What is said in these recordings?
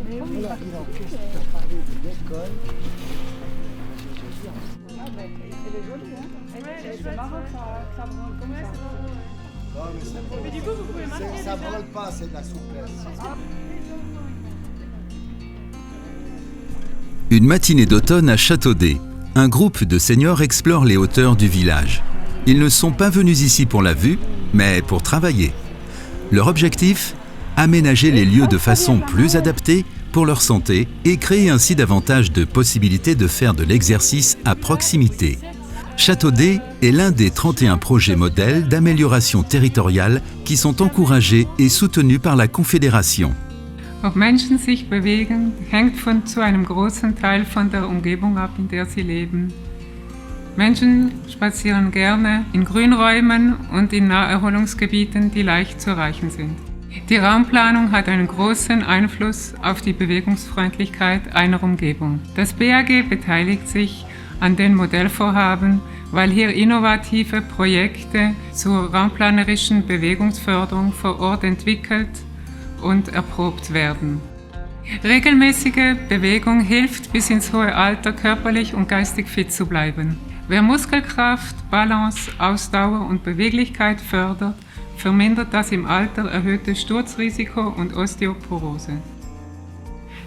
Voilà, il a parlé de l'école. Elle est jolie, hein? C'est marrant que ça branle comme ça. Non, mais Mais du coup, vous pouvez marquer ça déjà. branle pas, c'est de la souplesse. Une matinée d'automne à Châteaudet. Un groupe de seniors explore les hauteurs du village. Ils ne sont pas venus ici pour la vue, mais pour travailler. Leur objectif ? Aménager les lieux de façon plus adaptée pour leur santé et créer ainsi davantage de possibilités de faire de l'exercice à proximité. Châteaudet est l'un des 31 projets modèles d'amélioration territoriale qui sont encouragés et soutenus par la Confédération. Ob Menschen sich bewegen, hängt zu einem großen Teil von der Umgebung ab, in der sie leben. Menschen spazieren gerne in Grünräumen und in Naherholungsgebieten, die leicht zu erreichen sind. Die Raumplanung hat einen großen Einfluss auf die Bewegungsfreundlichkeit einer Umgebung. Das BAG beteiligt sich an den Modellvorhaben, weil hier innovative Projekte zur raumplanerischen Bewegungsförderung vor Ort entwickelt und erprobt werden. Regelmäßige Bewegung hilft bis ins hohe Alter körperlich und geistig fit zu bleiben. Wer Muskelkraft, Balance, Ausdauer und Beweglichkeit fördert, vermindert das im Alter erhöhte Sturzrisiko und Osteoporose.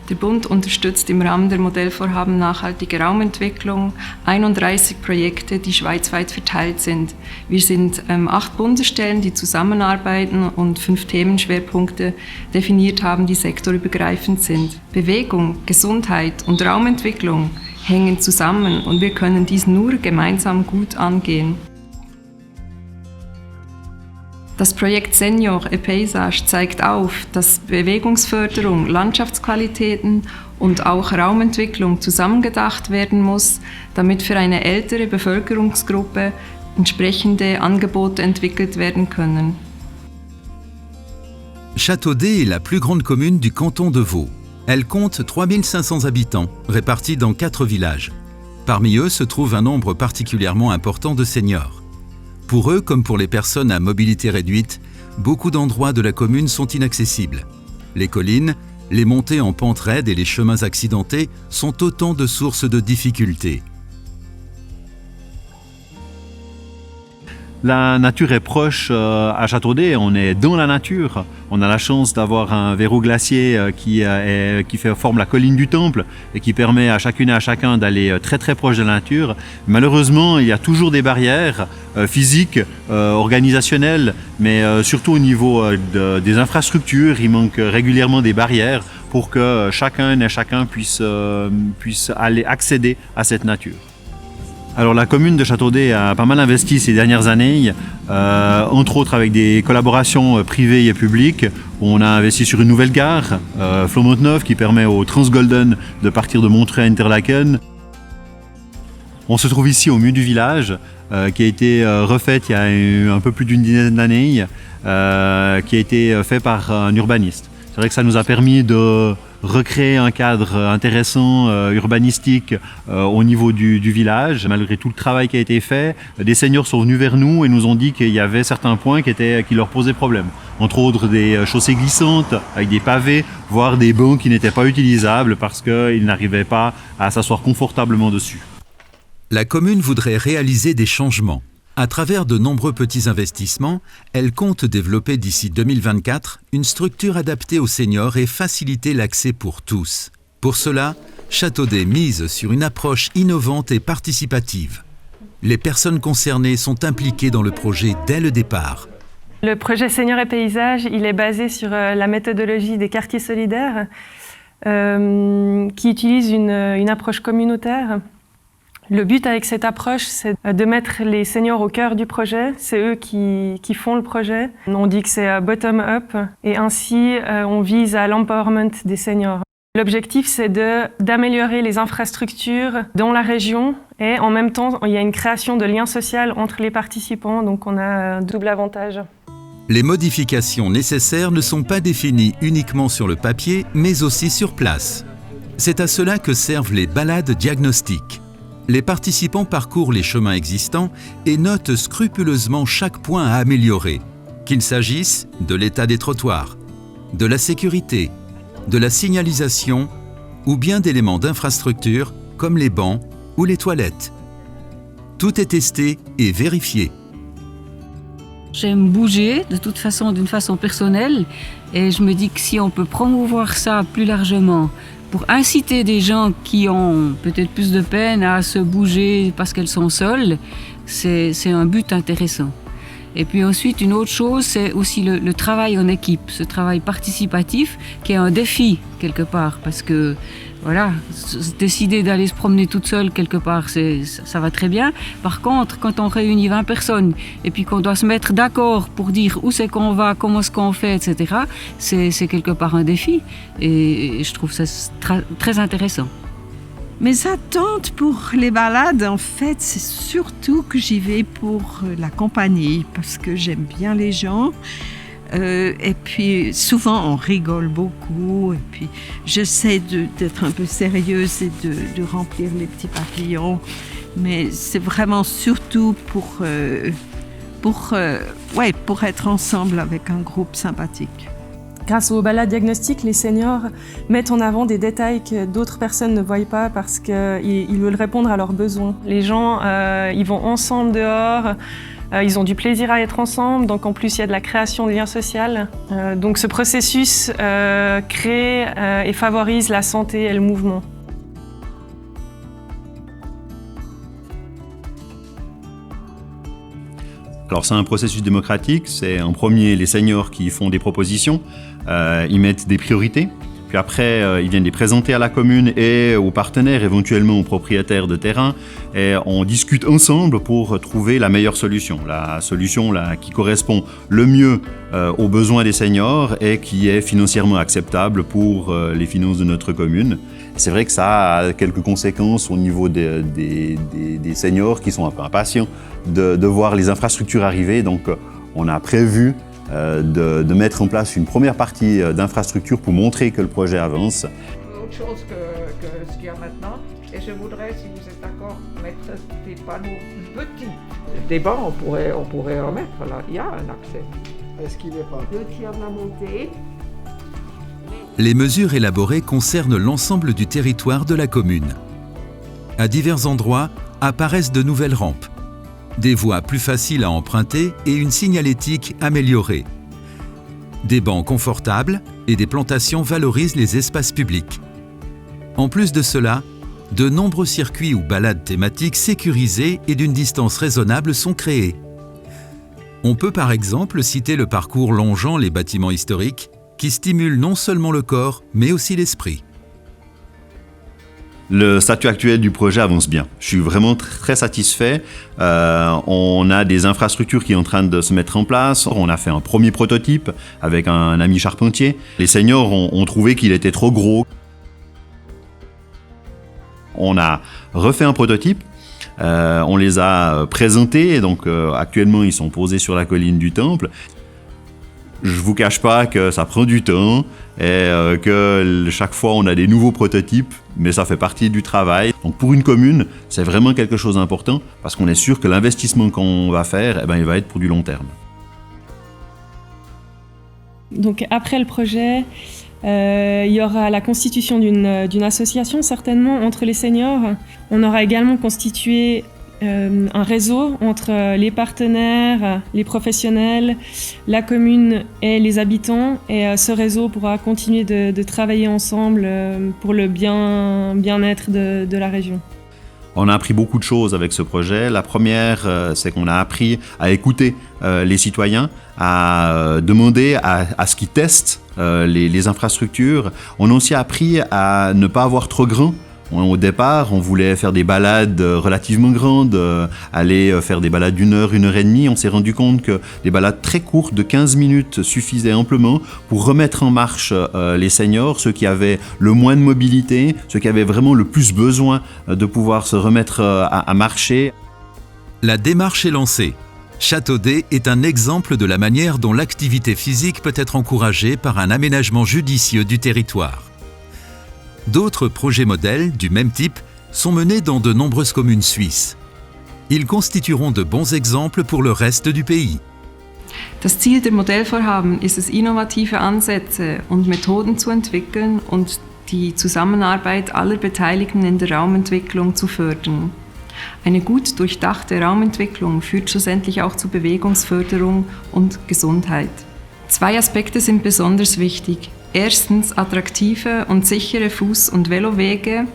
Der Bund unterstützt im Rahmen der Modellvorhaben Nachhaltige Raumentwicklung 31 Projekte, die schweizweit verteilt sind. Wir sind 8 Bundesstellen, die zusammenarbeiten und 5 Themenschwerpunkte definiert haben, die sektorübergreifend sind. Bewegung, Gesundheit und Raumentwicklung hängen zusammen und wir können dies nur gemeinsam gut angehen. Das Projekt Senior et Paysage zeigt auf, dass Bewegungsförderung, Landschaftsqualitäten und auch Raumentwicklung zusammengedacht werden muss, damit für eine ältere Bevölkerungsgruppe entsprechende Angebote entwickelt werden können. Châteaudet est la plus grande commune du canton de Vaud. Elle compte 3500 habitants, répartis dans 4 villages. Parmi eux se trouve un nombre particulièrement important de seniors. Pour eux, comme pour les personnes à mobilité réduite, beaucoup d'endroits de la commune sont inaccessibles. Les collines, les montées en pente raide et les chemins accidentés sont autant de sources de difficultés. La nature est proche à Châteaudet, on est dans la nature. On a la chance d'avoir un verrou glacier qui forme la colline du Temple et qui permet à chacune et à chacun d'aller très très proche de la nature. Malheureusement, il y a toujours des barrières physiques, organisationnelles, mais surtout au niveau des infrastructures. Il manque régulièrement des barrières pour que chacun et chacun puisse aller accéder à cette nature. Alors la commune de Châteaudet a pas mal investi ces dernières années, entre autres avec des collaborations privées et publiques. On a investi sur une nouvelle gare, Flomont-Neuve, qui permet au Transgolden de partir de Montreux à Interlaken. On se trouve ici au milieu du village, qui a été refaite il y a un peu plus d'une dizaine d'années, qui a été fait par un urbaniste. C'est vrai que ça nous a permis de recréer un cadre intéressant, urbanistique au niveau du village. Malgré tout le travail qui a été fait, des seniors sont venus vers nous et nous ont dit qu'il y avait certains points qui leur posaient problème. Entre autres des chaussées glissantes avec des pavés, voire des bancs qui n'étaient pas utilisables parce qu'ils n'arrivaient pas à s'asseoir confortablement dessus. La commune voudrait réaliser des changements. À travers de nombreux petits investissements, elle compte développer d'ici 2024 une structure adaptée aux seniors et faciliter l'accès pour tous. Pour cela, Châteaudet mise sur une approche innovante et participative. Les personnes concernées sont impliquées dans le projet dès le départ. Le projet Senior et Paysage, il est basé sur la méthodologie des quartiers solidaires qui utilise une approche communautaire. Le but avec cette approche, c'est de mettre les seniors au cœur du projet. C'est eux qui font le projet. On dit que c'est bottom-up et ainsi on vise à l'empowerment des seniors. L'objectif, c'est d'améliorer les infrastructures dans la région et en même temps, il y a une création de liens sociaux entre les participants, donc on a un double avantage. Les modifications nécessaires ne sont pas définies uniquement sur le papier, mais aussi sur place. C'est à cela que servent les balades diagnostiques. Les participants parcourent les chemins existants et notent scrupuleusement chaque point à améliorer, qu'il s'agisse de l'état des trottoirs, de la sécurité, de la signalisation ou bien d'éléments d'infrastructure comme les bancs ou les toilettes. Tout est testé et vérifié. J'aime bouger de toute façon, d'une façon personnelle, et je me dis que si on peut promouvoir ça plus largement pour inciter des gens qui ont peut-être plus de peine à se bouger parce qu'elles sont seules, c'est un but intéressant. Et puis ensuite, une autre chose, c'est aussi le travail en équipe, ce travail participatif qui est un défi quelque part, parce que voilà, décider d'aller se promener toute seule quelque part, ça va très bien. Par contre, quand on réunit 20 personnes et puis qu'on doit se mettre d'accord pour dire où c'est qu'on va, comment est-ce qu'on fait, etc., c'est quelque part un défi. Et je trouve ça très intéressant. Mes attentes pour les balades, en fait, c'est surtout que j'y vais pour la compagnie, parce que j'aime bien les gens. Et puis, souvent, on rigole beaucoup. Et puis, j'essaie d'être un peu sérieuse et de remplir les petits papillons. Mais c'est vraiment surtout pour être ensemble avec un groupe sympathique. Grâce aux balades diagnostiques, les seniors mettent en avant des détails que d'autres personnes ne voient pas parce qu'ils veulent répondre à leurs besoins. Les gens, ils vont ensemble dehors, ils ont du plaisir à être ensemble, donc en plus il y a de la création de liens sociaux. Donc ce processus crée et favorise la santé et le mouvement. Alors c'est un processus démocratique, c'est en premier les seniors qui font des propositions, ils mettent des priorités, puis après ils viennent les présenter à la commune et aux partenaires, éventuellement aux propriétaires de terrain, et on discute ensemble pour trouver la meilleure solution, la solution qui correspond le mieux aux besoins des seniors et qui est financièrement acceptable pour les finances de notre commune. C'est vrai que ça a quelques conséquences au niveau des seniors qui sont un peu impatients de voir les infrastructures arriver. Donc on a prévu de mettre en place une première partie d'infrastructure pour montrer que le projet avance. Autre chose que ce qu'il y a maintenant, et je voudrais, si vous êtes d'accord, mettre des panneaux petits. Des bancs, on pourrait en mettre là, il y a un accès. Est-ce qu'il n'est pas 2 tiers de la montée. Les mesures élaborées concernent l'ensemble du territoire de la commune. À divers endroits apparaissent de nouvelles rampes, des voies plus faciles à emprunter et une signalétique améliorée. Des bancs confortables et des plantations valorisent les espaces publics. En plus de cela, de nombreux circuits ou balades thématiques sécurisés et d'une distance raisonnable sont créés. On peut par exemple citer le parcours longeant les bâtiments historiques qui stimule non seulement le corps, mais aussi l'esprit. Le statut actuel du projet avance bien. Je suis vraiment très satisfait. On a des infrastructures qui sont en train de se mettre en place. On a fait un premier prototype avec un ami charpentier. Les seniors ont trouvé qu'il était trop gros. On a refait un prototype. On les a présentés. Donc actuellement, ils sont posés sur la colline du Temple. Je vous cache pas que ça prend du temps et que chaque fois on a des nouveaux prototypes, mais ça fait partie du travail. Donc pour une commune, c'est vraiment quelque chose d'important parce qu'on est sûr que l'investissement qu'on va faire, il va être pour du long terme. Donc après le projet, il y aura la constitution d'une association certainement entre les seniors. On aura également constitué un réseau entre les partenaires, les professionnels, la commune et les habitants. Et ce réseau pourra continuer de travailler ensemble pour le bien-être de la région. On a appris beaucoup de choses avec ce projet. La première, c'est qu'on a appris à écouter les citoyens, à demander à ce qu'ils testent les infrastructures. On a aussi appris à ne pas avoir trop grand. Au départ, on voulait faire des balades relativement grandes, aller faire des balades d'1 heure, 1 heure et demie. On s'est rendu compte que des balades très courtes de 15 minutes suffisaient amplement pour remettre en marche les seniors, ceux qui avaient le moins de mobilité, ceux qui avaient vraiment le plus besoin de pouvoir se remettre à marcher. La démarche est lancée. Châteaudet est un exemple de la manière dont l'activité physique peut être encouragée par un aménagement judicieux du territoire. D'autres projets modèles du même type sont menés dans de nombreuses communes suisses. Ils constitueront de bons exemples pour le reste du pays. Das Ziel der Modellvorhaben ist es, innovative Ansätze und Methoden zu entwickeln und die Zusammenarbeit aller Beteiligten in der Raumentwicklung zu fördern. Eine gut durchdachte Raumentwicklung führt schlussendlich auch zu Bewegungsförderung und Gesundheit. 2 Aspekte sind besonders wichtig. Erstens attraktive und sichere Fuß- und Velowege,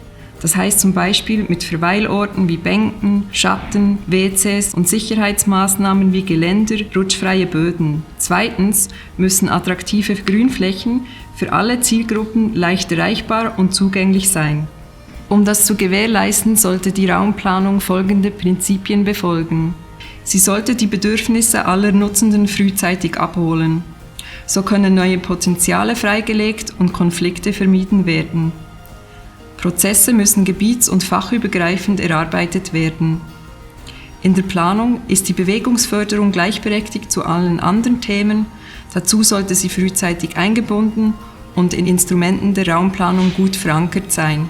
das heißt zum Beispiel mit Verweilorten wie Bänken, Schatten, WCs und Sicherheitsmaßnahmen wie Geländer, rutschfreie Böden. Zweitens müssen attraktive Grünflächen für alle Zielgruppen leicht erreichbar und zugänglich sein. Um das zu gewährleisten, sollte die Raumplanung folgende Prinzipien befolgen. Sie sollte die Bedürfnisse aller Nutzenden frühzeitig abholen. So können neue Potenziale freigelegt und Konflikte vermieden werden. Prozesse müssen gebiets- und fachübergreifend erarbeitet werden. In der Planung ist die Bewegungsförderung gleichberechtigt zu allen anderen Themen. Dazu sollte sie frühzeitig eingebunden und in Instrumenten der Raumplanung gut verankert sein.